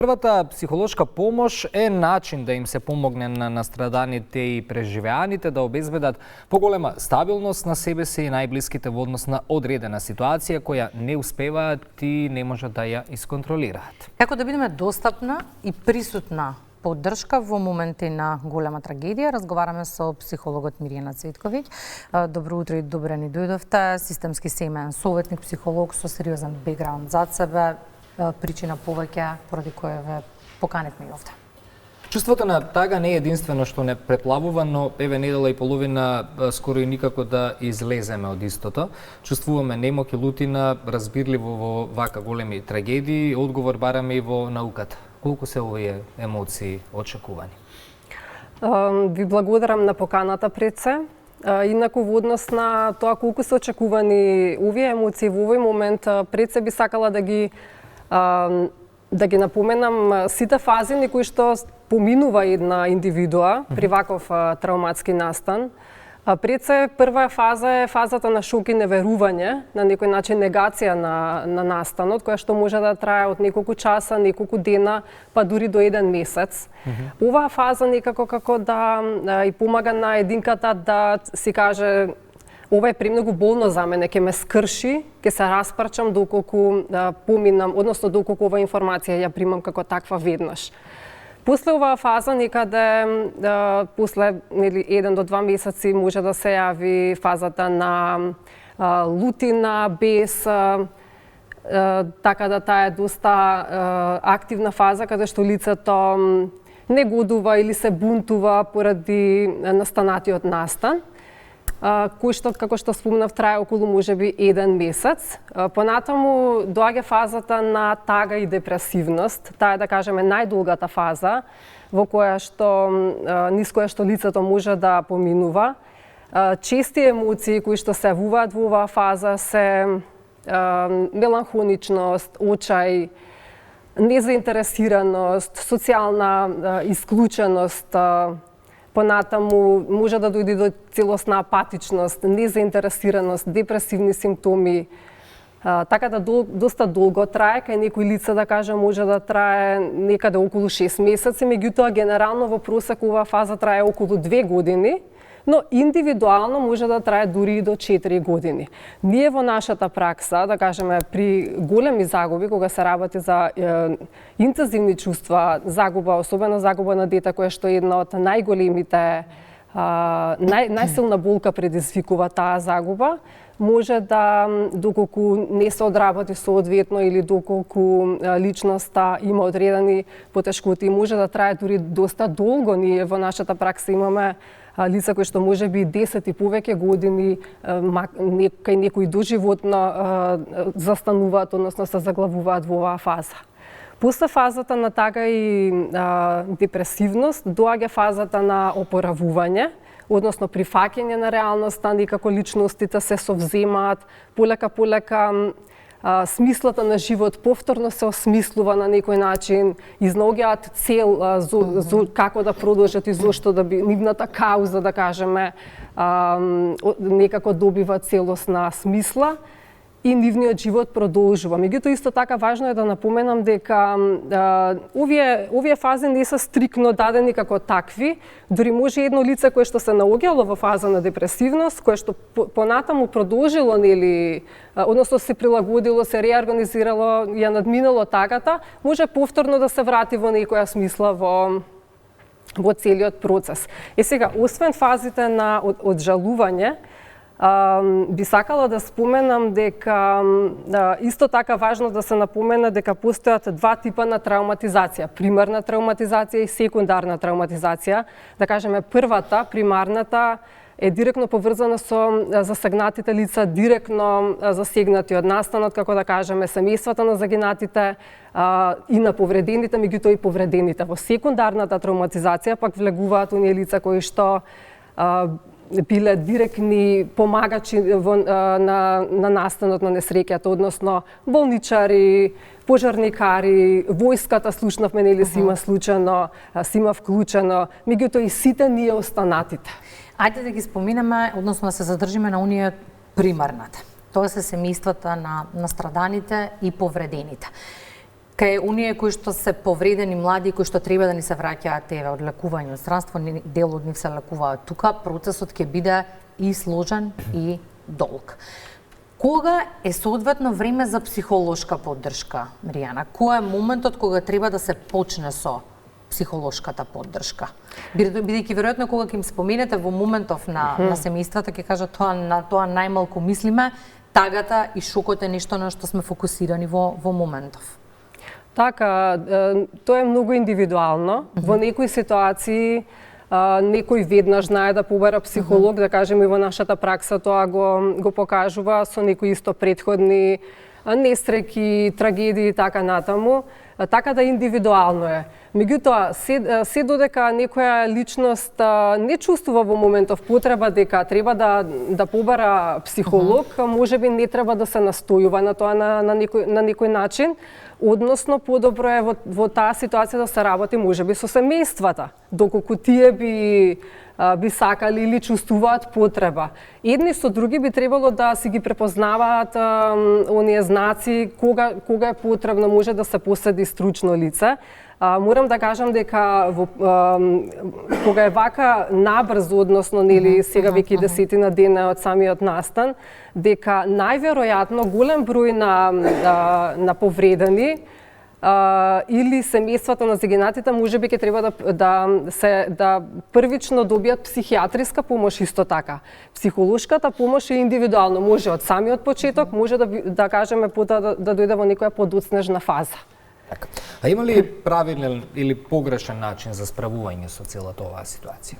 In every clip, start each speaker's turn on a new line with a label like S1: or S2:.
S1: Првата психолошка помош е начин да им се помогне на настраданите и преживеаните да обезбедат поголема стабилност на себе се и најблиските во однос на одредена ситуација која не успеваат и не можат да ја исконтролираат.
S2: Како да бидеме достапна и присутна поддршка во моменти на голема трагедија, разговараме со психологот Мирјана Цветковиќ. Добро утро и добре ни дојдовте. Системски семеен советник, психолог со сериозен бекграунд зад себе, причина повеќе поради која ве поканетме и овде.
S1: Чувството на тага не е единствено што не преплавува, но еве недела и половина скоро и никако да излеземе од истото. Чувствуваме немоки, лутина, разбирливо во вака големи трагедии, одговор бараме и во науката. Колку се овие емоции очекувани?
S3: Ви благодарам на поканата пред се. Инаку во однос на тоа колку се очекувани овие емоции во овој момент, пред се би сакала да ги напоменам сите фази на кои што поминува една индивидуа при ваков травматски настан. Пред се прва фаза е фазата на шок и неверување, на некој начин негација на настанот, која што може да трае од неколку часа, неколку дена, па дури до 1 месец. Оваа фаза некако како да и помага на единката да си каже: ова е премногу болно за мене, ќе ме скрши, ќе се распарчам доколку поминам, односно доколку оваа информација ја примам како таква веднаш. После оваа фаза, некаде после 1 до 2 месеци може да се јави фазата на лутина, бес, така да таа е доста активна фаза каде што лицето негодува или се бунтува поради настанатиот настан, кој што, како што спомнав, трае околу можеби 1 месец. Понатаму доаѓа фазата на тага и депресивност. Таа е, да кажеме, најдолгата фаза во која што низ која што лицето може да поминува. Чести емоции кои што се јавуваат во оваа фаза се меланхоничност, очај, незаинтересираност, социјална исклученост. Понатаму може да дојде до целосна апатичност, незаинтересираност, депресивни симптоми. Така да доста долго трае, кај некои лица, да кажем, може да трае некаде околу 6 месеци, меѓутоа генерално во просек оваа фаза трае околу 2 години, но индивидуално може да трае дури и до 4 години. Ние во нашата пракса, да кажеме, при големи загуби, кога се работи за интензивни чувства, загуба, особено загуба на дете, која што е една од најголемите, најсилна болка предизвикува таа загуба, може да, доколку не се одработи соодветно или доколку личноста има одредени потешкоти, може да трае дури доста долго. Ние во нашата пракса имаме лица кои што може би 10 и повеќе години кај некои доживотно застануваат, односно се заглавуваат во оваа фаза. После фазата на тага и депресивност доаѓа фазата на опоравување, односно прифаќање на реалноста, некако личностите се совземаат, полека смислата на живот повторно се осмислува на некој начин, изнаоѓаат цел како да продолжат и зошто да би нивната кауза, да кажеме, некако добива целосна смисла и нивниот живот продолжува. Меѓутоа исто така важно е да напоменам дека овие фази не се стрикно дадени како такви, дури може едно лице кое што се наоѓало во фаза на депресивност, кое што понатаму продолжило, нели, односно се прилагодило, се реорганизирало, ја надминало тагата, може повторно да се врати во некоја смисла во целиот процес. Сега, освен фазите на оджалување, би сакала да споменам дека исто така важно да се напомена дека постојат 2 типа на травматизација. Примарна травматизација и секундарна травматизација. Да кажеме, првата, примарната, е директно поврзана со засегнатите лица, директно засегнати од настанот, како да кажеме, семејствата на загинатите и на повредените, меѓутоа и повредените. Во секундарната травматизација пак влегуваат оние лица кои што биле директни помагачи на настанот на несреќата, односно болничари, пожарникари, војската, слушнавме, нели, си има случано, си има вклучено, меѓутоа и сите ние останатите.
S2: Ајде да ги споминеме, односно да се задржиме на оние примарната. Тоа се семејствата на настраданите и повредените. кај оние кои што се повредени млади, кои што треба да ни се враќаат еве од лекување, од странство, дел од нив се лекуваат тука, процесот ќе биде и сложен и долг. Кога е соодветно време за психолошка поддршка, Миријана? Кој е моментот кога треба да се почне со психолошката поддршка? Бидејќи веројатно кога ќе им споменете во моментов на семејствата, ќе кажат на тоа најмалку мислиме, тагата и шокот е нешто на што сме фокусирани во моментов.
S3: Така, тоа е многу индивидуално. Во некои ситуации некој веднаш знае да побара психолог, да кажеме и во нашата пракса тоа го покажува, со некои исто претходни несреќи, трагедии и така натаму. Така да индивидуално е. Меѓутоа, се додека некоја личност не чувствува во моментов потреба дека треба да побара психолог, можеби не треба да се настојува на тоа на некој начин, односно подобро е во таа ситуација да се работи можеби со семејствата, доколку тие би сакали или чувствуваат потреба. Едни со други би требало да си ги препознаваат оние знаци кога е потребно, може да се поседи стручно лице. Морам да кажам дека кога е вака набрзо, односно нели сега веќе 10 дена од самиот настан, дека најверојатно голем број на повредени или семејствата на загинатите можеби ќе треба да првично добијат психијатриска помош исто така. Психолошката помош е индивидуално, може од самиот почеток, може да кажеме потоа да дојде во некоја подоцнежна фаза.
S1: Така. А има ли правилен или погрешен начин за справување со целата оваа ситуација?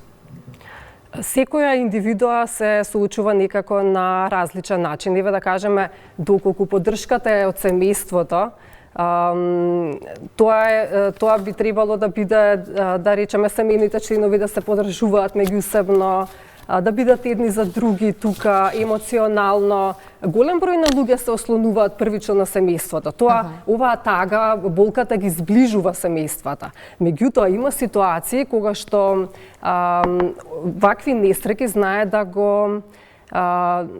S3: Секоја индивидуа се соочува некако на различен начин. Еве да кажеме, доколку поддршката е од семејството, тоа би требало да биде, да речеме, семејните членови да се поддржуваат меѓусебно, да бидат едни за други тука, емоционално. Голем број на луѓе се ослонуваат првично на семејството. Оваа тага, болката ги сближува семејствата. Меѓутоа, има ситуации кога што вакви несреќи знае да го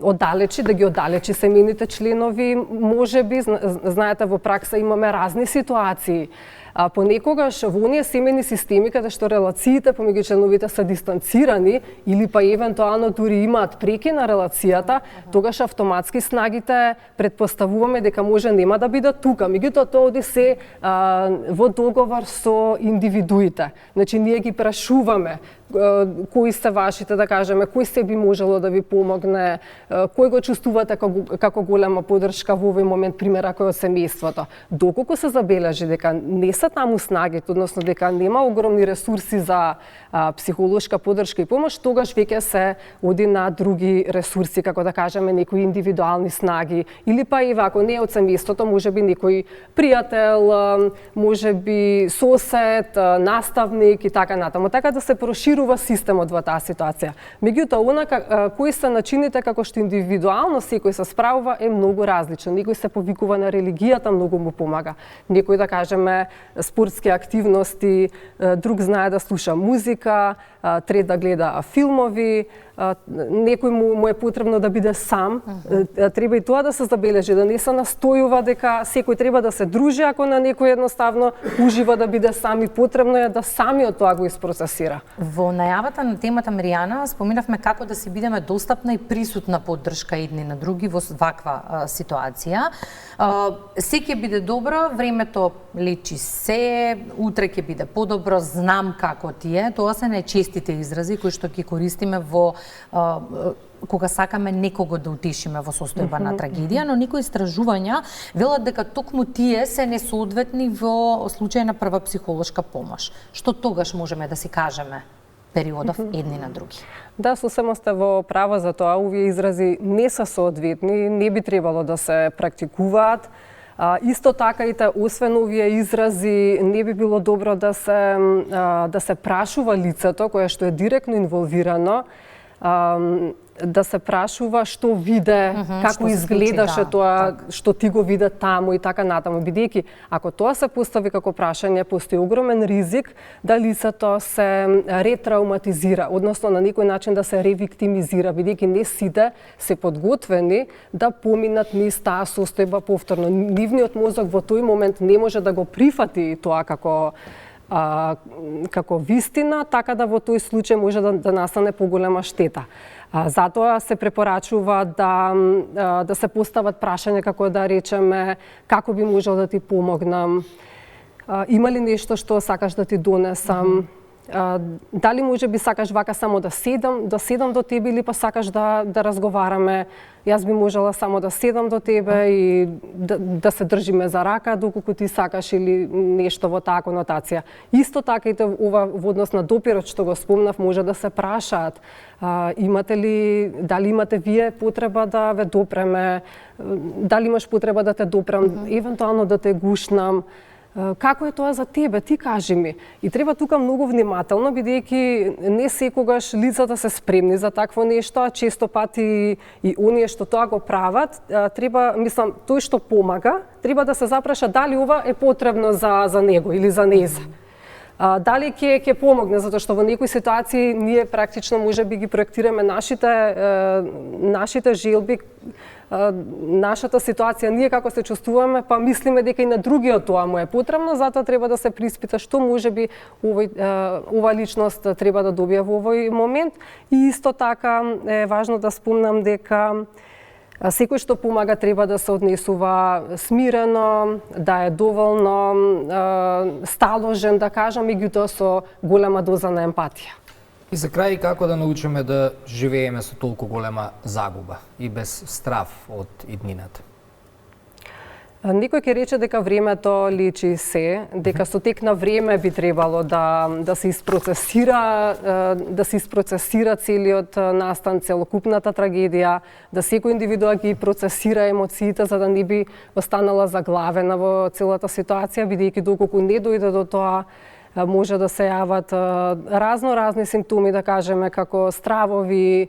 S3: оддалечи, да ги оддалечи семејните членови. Можеби, знаете, во пракса имаме разни ситуации. Понекогаш во оние семејни системи каде што релациите помеѓу членовите се дистанцирани или па евентуално дури имаат преки на релацијата, тогаш автоматски снагите предпоставуваме дека може нема да бидат тука. Меѓутоа тоа оди се во договор со индивидуите. Значи ние ги прашуваме кои се вашите, да кажеме, кој се би можело да ви помогне, кој го чувствувате како голема поддршка во овој момент, пример ако е од семејството. Доколку се забележи дека не се таму снагите, односно дека нема огромни ресурси за психолошка поддршка и помош, тогаш веќе се оди на други ресурси, како да кажеме некои индивидуални снаги, или па и ако не е од семејството, можеби некој пријател, можеби сосед, наставник и така натаму. Така да се проширува системот во таа ситуација. Меѓутоа, кои се начините како што индивидуално секој се справува е многу различно. Некој се повикува на религијата, многу му помага. Некој, да кажеме, спортски активности, друг знае да слуша музика, трет да гледа филмови, некој му е потребно да биде сам. Треба и тоа да се забележи, да не се настојува дека секој треба да се дружи, ако на некој едноставно ужива да биде сам и потребно е да самиот тоа го испрocesира.
S2: Во најавата на темата, Миријана, споминавме како да си бидеме достапна и присутна поддршка едни на други во ваква ситуација. Се ќе биде добро, времето лечи се, утре ќе биде подобро, знам како ти е. Тоа се најчестите изрази кои што ги користиме во кога сакаме некого да утешиме во состојба на трагедија, но некои истражувања велат дека токму тие се несоодветни во случај на прва психолошка помош. Што тогаш можеме да си кажеме периодов едни на други?
S3: Да, сосема сте во право за тоа. Овие изрази не се соодветни, не би требало да се практикуваат. Исто така и освен овие изрази, не би било добро да се прашува лицето кое што е директно инволвирано да се прашува што виде, како изгледаше тоа што ти го виде таму и така натаму, бидејќи ако тоа се постави како прашање, постои огромен ризик да лицето се ретравматизира, односно на некој начин да се ревиктимизира, бидејќи не сите се подготвени да поминат низ таа состојба повторно. Нивниот мозок во тој момент не може да го прифати тоа како вистина, така да во тој случај може да настане поголема штета. Затоа се препорачува да се постават прашања како да речеме како би можел да ти помогнам, има ли нешто што сакаш да ти донесам, дали може би сакаш вака само да седам до тебе или па сакаш да разговараме. Јас би можела само да седам до тебе и да се држиме за рака доколку ти сакаш или нешто во таа конотација. Исто така и ова во однос на допирот што го спомнав, може да се прашаат дали имате вие потреба да ве допреме, дали имаш потреба да те допрем, евентуално да те гушнам. Како е тоа за тебе? Ти кажи ми. И треба тука многу внимателно, бидејќи не секогаш лицата се спремни за такво нешто, а често пати и оние што тоа го прават, тој што помага, треба да се запраша дали ова е потребно за него или за неза. Дали ќе помогне, затоа што во некои ситуации ние практично можеби ги проектираме нашите желби, нашата ситуација, ние како се чувствуваме, па мислиме дека и на другиот тоа му е потребно, затоа треба да се приспита што можеби ова личност треба да добие во овој момент. И исто така е важно да спомнам дека секој што помага треба да се однесува смирено, да е доволно сталожен, да кажам, меѓутоа со голема доза на емпатија.
S1: И за крај, како да научиме да живееме со толку голема загуба и без страв од иднината?
S3: Некој ќе рече дека времето лечи се, дека со тек на време би требало да се isprocesira целиот настан, целокупната трагедија, да секој индивидуа ги процесира емоциите за да не би останала заглавена во целата ситуација, бидејќи доколку не дојде до тоа, може да се јават разни симптоми, да кажеме, како стравови,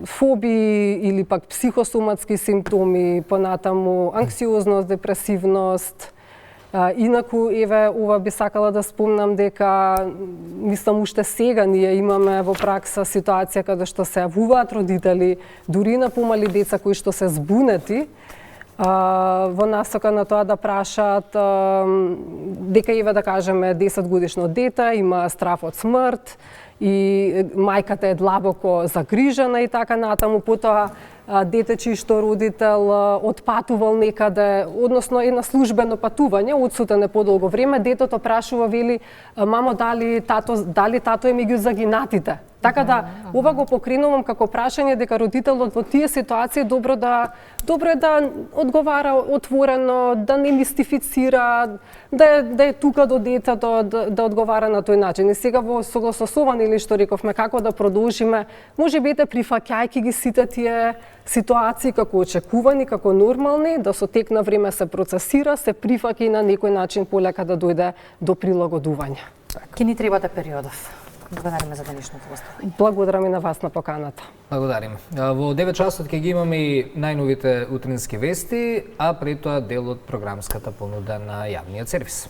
S3: фобии или пак психосоматски симптоми, понатаму анксиозност, депресивност. Инаку, ова би сакала да спомнам дека, мислам, уште сега ние имаме во пракса ситуација каде што се јавуваат родители, дури на помали деца кои што се збунети, во насока на тоа да прашаат дека да кажеме 10 годишно дете има страв од смрт и мајката е длабоко загрижена и така натаму, потоа дете чиј што родител отпатувал некаде, односно е на службено патување, одсутен е подолго време, детето прашува, вели, мамо, дали тато е меѓу загинатите? Така да, ова го покренувам како прашање дека родителот во тие ситуации добро е да одговара отворено, да не мистифицира, да е тука до детето, да одговара на тој начин. И сега во согласосуване или што рековме како да продолжиме, можеби прифаќајќи ги сите тие ситуации како очекувани, како нормални, да со тек на време се процесира, се прифаќа и на некој начин полека да дојде до прилагодување.
S2: Ке ни требате периодов. Благодариме за денешното гостување.
S3: Благодарам и на вас на поканата.
S1: Благодарим. Во 9 часот ќе ги имаме и најновите утрински вести, а пред тоа дел од програмската понуда на јавниот сервис.